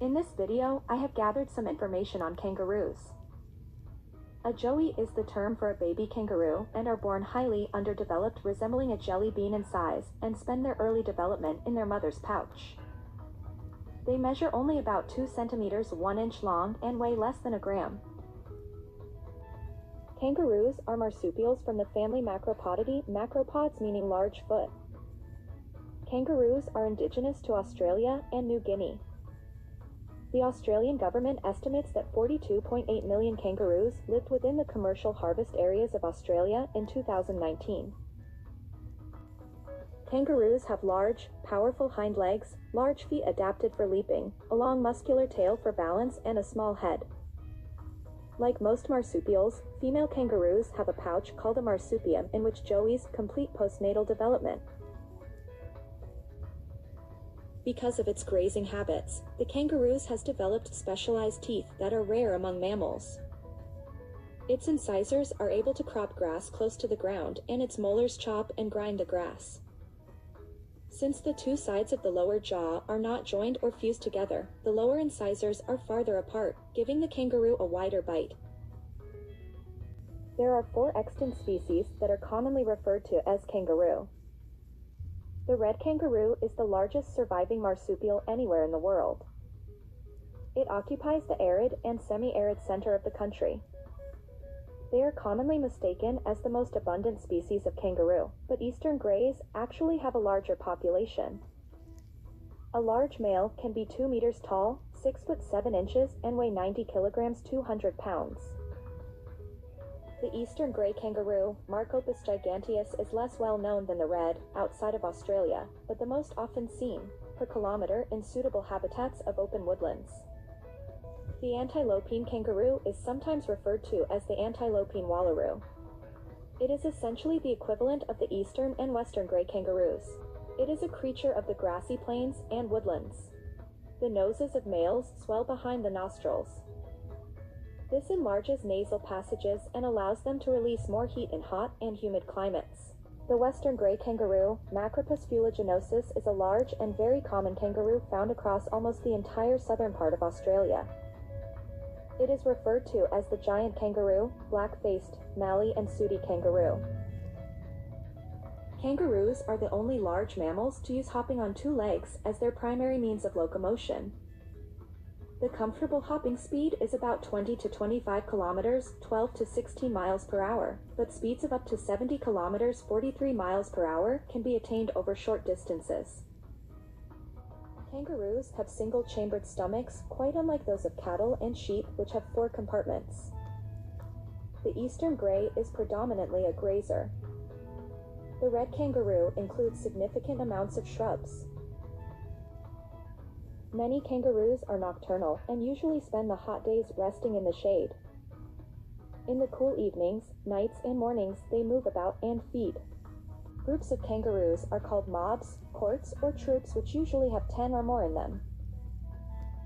In this video, I have gathered some information on kangaroos. A joey is the term for a baby kangaroo and are born highly underdeveloped, resembling a jelly bean in size, and spend their early development in their mother's pouch. They measure only about 2 centimeters 1 inch long and weigh less than a gram. Kangaroos are marsupials from the family Macropodidae, macropods meaning large foot. Kangaroos are indigenous to Australia and New Guinea. The Australian government estimates that 42.8 million kangaroos lived within the commercial harvest areas of Australia in 2019. Kangaroos have large, powerful hind legs, large feet adapted for leaping, a long muscular tail for balance, and a small head. Like most marsupials, female kangaroos have a pouch called a marsupium in which joeys complete postnatal development. Because of its grazing habits, the kangaroos has developed specialized teeth that are rare among mammals. Its incisors are able to crop grass close to the ground, and its molars chop and grind the grass. Since the two sides of the lower jaw are not joined or fused together, the lower incisors are farther apart, giving the kangaroo a wider bite. There are 4 extant species that are commonly referred to as kangaroo. The red kangaroo is the largest surviving marsupial anywhere in the world. It occupies the arid and semi-arid center of the country. They are commonly mistaken as the most abundant species of kangaroo, but eastern greys actually have a larger population. A large male can be 2 meters tall, 6 foot 7 inches, and weigh 90 kilograms 200 pounds. The eastern grey kangaroo, Marcopus giganteus, is less well known than the red, outside of Australia, but the most often seen, per kilometer, in suitable habitats of open woodlands. The antilopine kangaroo is sometimes referred to as the antilopine wallaroo. It is essentially the equivalent of the eastern and western grey kangaroos. It is a creature of the grassy plains and woodlands. The noses of males swell behind the nostrils. This enlarges nasal passages and allows them to release more heat in hot and humid climates. The western grey kangaroo, Macropus fuliginosus, is a large and very common kangaroo found across almost the entire southern part of Australia. It is referred to as the giant kangaroo, black-faced, mallee, and sooty kangaroo. Kangaroos are the only large mammals to use hopping on 2 legs as their primary means of locomotion. The comfortable hopping speed is about 20 to 25 kilometers, 12 to 16 miles per hour, but speeds of up to 70 kilometers, 43 miles per hour can be attained over short distances. Kangaroos have single-chambered stomachs, quite unlike those of cattle and sheep, which have 4 compartments. The eastern grey is predominantly a grazer. The red kangaroo includes significant amounts of shrubs. Many kangaroos are nocturnal and usually spend the hot days resting in the shade. In the cool evenings, nights, and mornings, they move about and feed. Groups of kangaroos are called mobs, cohorts, or troops, which usually have 10 or more in them.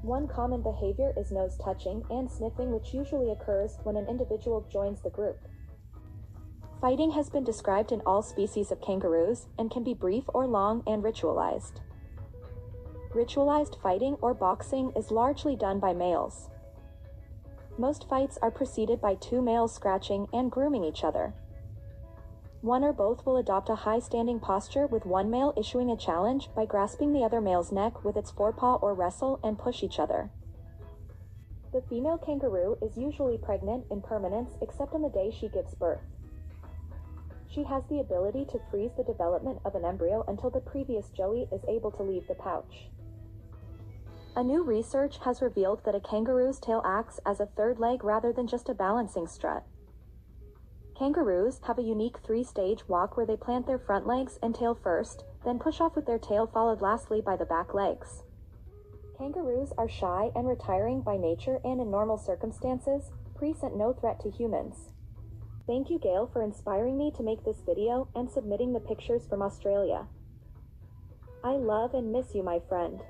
One common behavior is nose touching and sniffing, which usually occurs when an individual joins the group. Fighting has been described in all species of kangaroos and can be brief or long and ritualized. Ritualized fighting or boxing is largely done by males. Most fights are preceded by 2 males scratching and grooming each other. One or both will adopt a high standing posture, with one male issuing a challenge by grasping the other male's neck with its forepaw or wrestle and push each other. The female kangaroo is usually pregnant in permanence except on the day she gives birth. She has the ability to freeze the development of an embryo until the previous joey is able to leave the pouch. A new research has revealed that a kangaroo's tail acts as a 3rd leg rather than just a balancing strut. Kangaroos have a unique 3-stage walk where they plant their front legs and tail first, then push off with their tail, followed lastly by the back legs. Kangaroos are shy and retiring by nature and in normal circumstances, present no threat to humans. Thank you, Gail, for inspiring me to make this video and submitting the pictures from Australia. I love and miss you, my friend.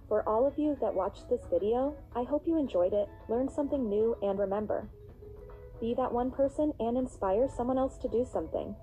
For all of you that watched this video, I hope you enjoyed it, learned something new, and remember, be that one person and inspire someone else to do something.